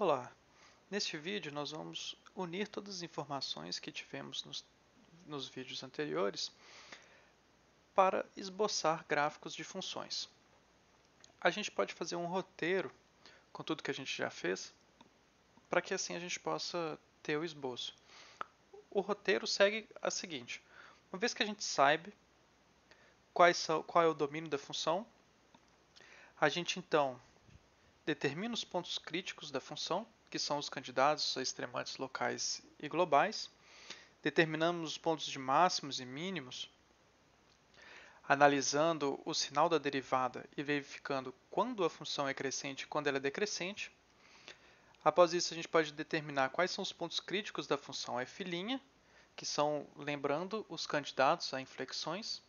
Olá! Neste vídeo nós vamos unir todas as informações que tivemos nos vídeos anteriores para esboçar gráficos de funções. A gente pode fazer um roteiro com tudo que a gente já fez, para que assim a gente possa ter o esboço. O roteiro segue a seguinte: uma vez que a gente sabe qual é o domínio da função, a gente então determina os pontos críticos da função, que são os candidatos a extremantes locais e globais. Determinamos os pontos de máximos e mínimos, analisando o sinal da derivada e verificando quando a função é crescente e quando ela é decrescente. Após isso, a gente pode determinar quais são os pontos críticos da função f', que são, lembrando, os candidatos a inflexões.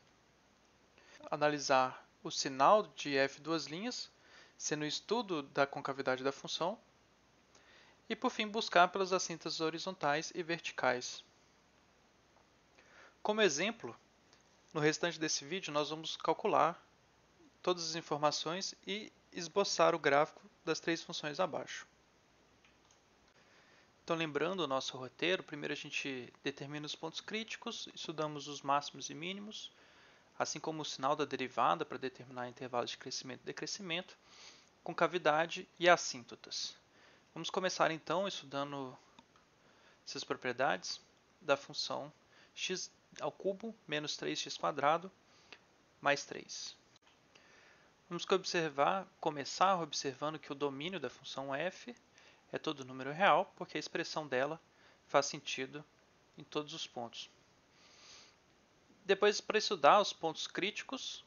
Analisar o sinal de f duas linhas, sendo o estudo da concavidade da função. E, por fim, buscar pelas assíntotas horizontais e verticais. Como exemplo, no restante desse vídeo nós vamos calcular todas as informações e esboçar o gráfico das três funções abaixo. Então, lembrando o nosso roteiro, primeiro a gente determina os pontos críticos, estudamos os máximos e mínimos, assim como o sinal da derivada para determinar intervalos de crescimento e decrescimento, concavidade e assíntotas. Vamos começar então estudando essas propriedades da função x ao cubo menos 3x² mais 3. Vamos começar observando que o domínio da função f é todo número real, porque a expressão dela faz sentido em todos os pontos. Depois, para estudar os pontos críticos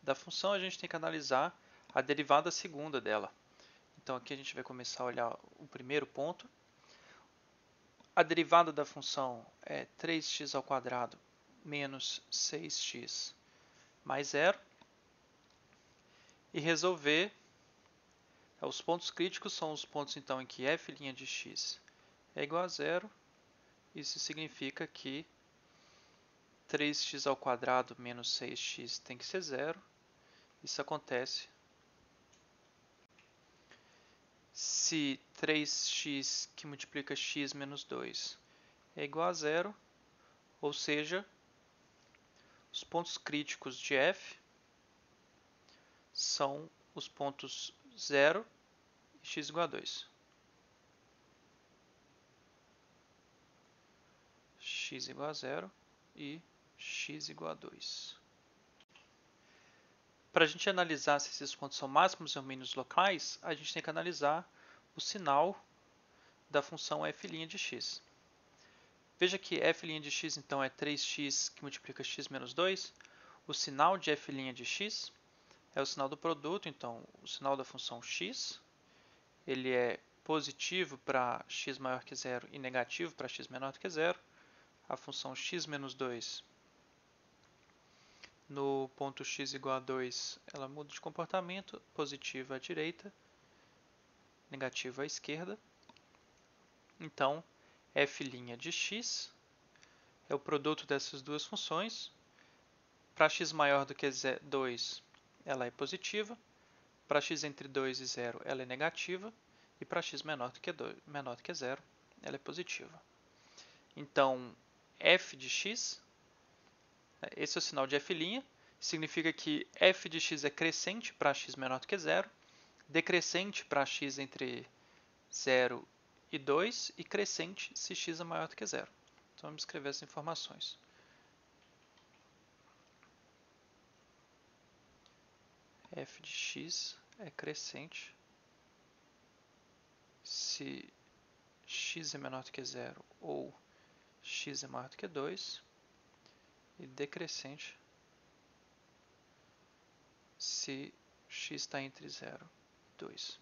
da função, a gente tem que analisar a derivada segunda dela. Então, aqui a gente vai começar a olhar o primeiro ponto. A derivada da função é 3x² menos 6x mais 0. E resolver. Os pontos críticos são os pontos então, em que f' de x é igual a 0. Isso significa que 3x² menos 6x tem que ser 0. Isso acontece se 3x que multiplica x menos 2 é igual a 0, ou seja, os pontos críticos de f são os pontos 0 e x igual a 2. X igual a 0 e x igual a 2. Para a gente analisar se esses pontos são máximos ou mínimos locais, a gente tem que analisar o sinal da função f' de x. Veja que f' de x então é 3x que multiplica x menos 2. O sinal de f' de x é o sinal do produto, então o sinal da função x, ele é positivo para x maior que 0 e negativo para x menor que 0. A função x menos 2 no ponto x igual a 2, ela muda de comportamento, positivo à direita, negativo à esquerda. Então, f' de x é o produto dessas duas funções. Para x maior do que 2, ela é positiva. Para x entre 2 e 0, ela é negativa. E para x menor do que 0, ela é positiva. Então, f de x, esse é o sinal de f', significa que f de x é crescente para x menor do que 0, decrescente para x entre 0 e 2 e crescente se x é maior do que 0. Então, vamos escrever essas informações. F de x é crescente se x é menor do que 0 ou x é maior do que 2 e decrescente se x está entre 0 e 2.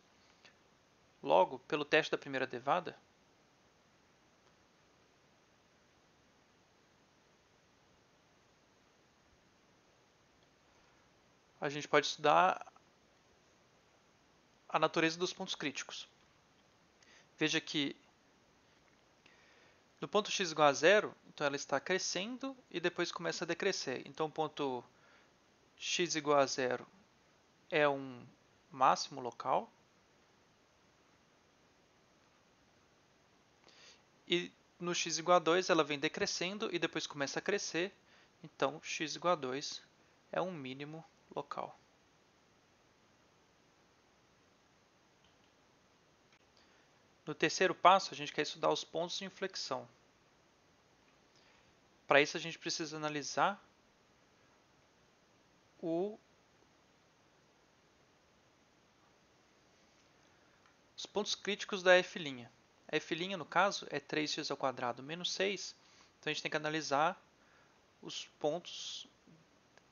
Logo, pelo teste da primeira derivada, a gente pode estudar a natureza dos pontos críticos. Veja que no ponto x igual a 0, então ela está crescendo e depois começa a decrescer. Então o ponto x igual a 0 é um máximo local. E no x igual a 2 ela vem decrescendo e depois começa a crescer. Então, x igual a 2 é um mínimo local. No terceiro passo, a gente quer estudar os pontos de inflexão. Para isso, a gente precisa analisar os pontos críticos da f'. A f', no caso, é 3x² menos 6. Então, a gente tem que analisar os pontos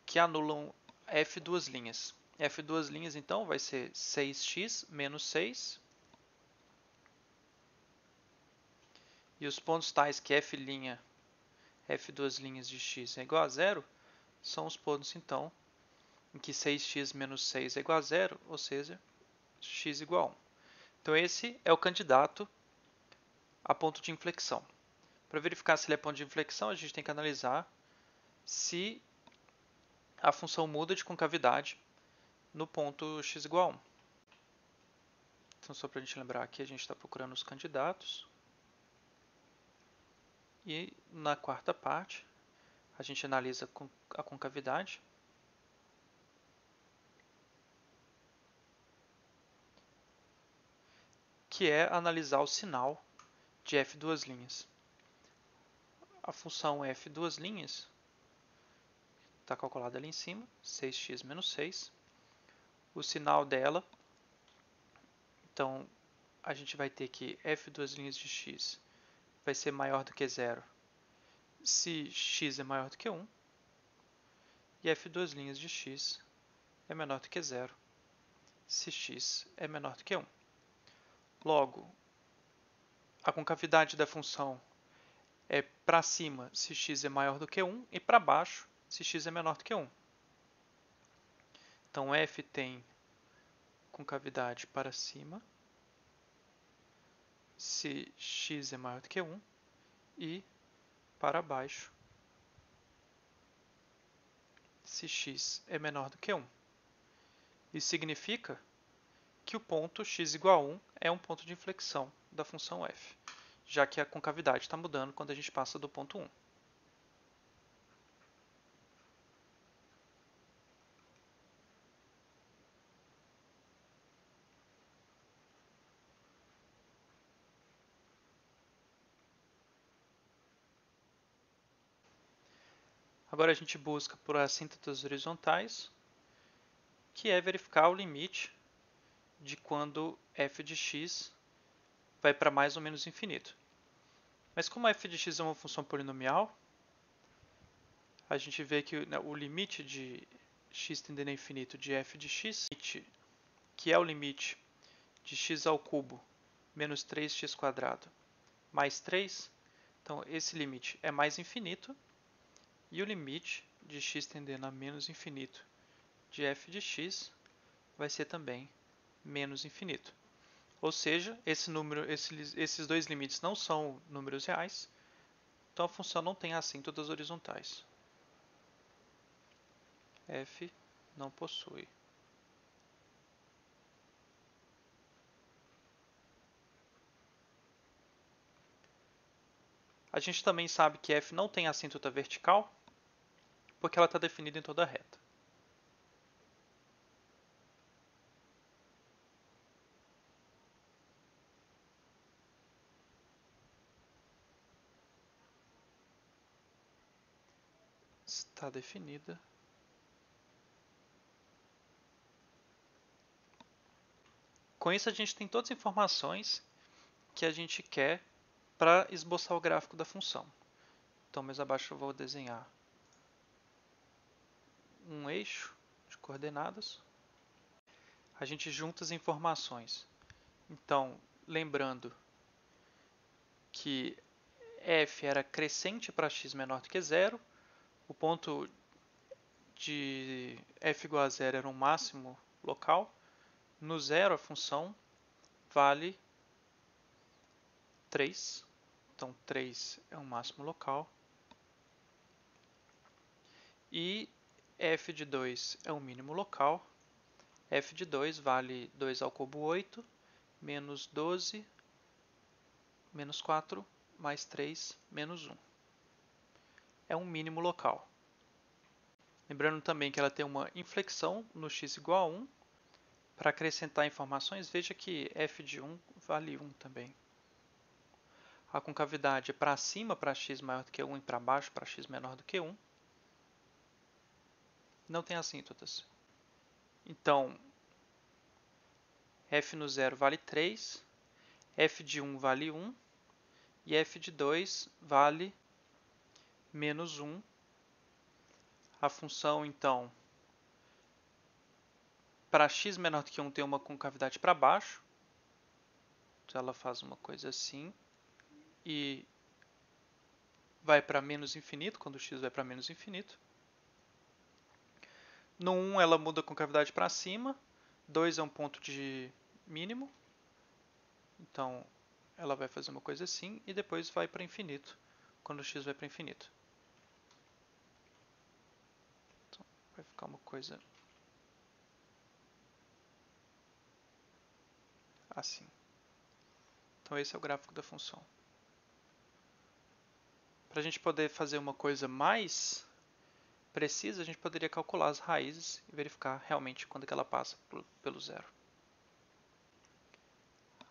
que anulam f duas linhas. F duas linhas, então, vai ser 6x menos 6. E os pontos tais que f' f duas linhas de x é igual a zero, são os pontos, então, em que 6x menos 6 é igual a zero, ou seja, x igual a 1. Então, esse é o candidato a ponto de inflexão. Para verificar se ele é ponto de inflexão, a gente tem que analisar se a função muda de concavidade no ponto x igual a 1. Então, só para a gente lembrar aqui, a gente está procurando os candidatos. E na quarta parte, a gente analisa a concavidade. Que é analisar o sinal de f duas linhas. A função f duas linhas está calculada ali em cima, 6x menos 6. O sinal dela, então, a gente vai ter que f duas linhas de x vai ser maior do que zero se x é maior do que 1. E f duas linhas de x é menor do que zero se x é menor do que 1. Logo, a concavidade da função é para cima se x é maior do que 1 e para baixo se x é menor do que 1. Então, f tem concavidade para cima se x é maior do que 1 e para baixo se x é menor do que 1. Isso significa que o ponto x igual a 1 é um ponto de inflexão da função f, já que a concavidade está mudando quando a gente passa do ponto 1. Agora a gente busca por assíntotas horizontais, que é verificar o limite de quando f de x vai para mais ou menos infinito. Mas como f de x é uma função polinomial, a gente vê que o limite de x tendendo a infinito de f de x, que é o limite de x ao cubo menos 3x² mais 3, então esse limite é mais infinito, e o limite de x tendendo a menos infinito de f de x vai ser também menos infinito. Ou seja, esses dois limites não são números reais, então a função não tem assíntotas horizontais. F não possui. A gente também sabe que f não tem assíntota vertical, porque ela está definida em toda a reta. Está definida. Com isso, a gente tem todas as informações que a gente quer para esboçar o gráfico da função. Então, mais abaixo eu vou desenhar um eixo de coordenadas. A gente junta as informações. Então, lembrando que f era crescente para x menor do que zero, o ponto de f igual a zero era um máximo local. No zero, a função vale 3. Então, 3 é um máximo local. E f de 2 é um mínimo local. F de 2 vale 2 ao cubo 8, menos 12, menos 4 mais 3 menos 1. É um mínimo local. Lembrando também que ela tem uma inflexão no x igual a 1. Para acrescentar informações, veja que f de 1 vale 1 também. A concavidade é para cima para x maior do que 1 e para baixo para x menor do que 1. Não tem assíntotas. Então, f no 0 vale 3, f de 1 vale 1 e f de 2 vale menos 1. A função, então, para x menor do que 1 tem uma concavidade para baixo. Então, ela faz uma coisa assim. E vai para menos infinito, quando x vai para menos infinito. No 1 ela muda a concavidade para cima. 2 é um ponto de mínimo. Então, ela vai fazer uma coisa assim e depois vai para infinito, quando x vai para infinito. Então, vai ficar uma coisa assim. Então, esse é o gráfico da função. Para a gente poder fazer uma coisa mais precisa, a gente poderia calcular as raízes e verificar realmente quando que ela passa pelo zero.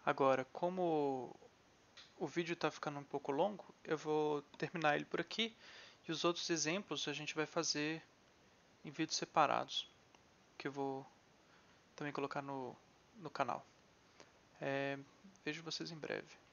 Agora, como o vídeo está ficando um pouco longo, eu vou terminar ele por aqui e os outros exemplos a gente vai fazer em vídeos separados, que eu vou também colocar no canal. Vejo vocês em breve.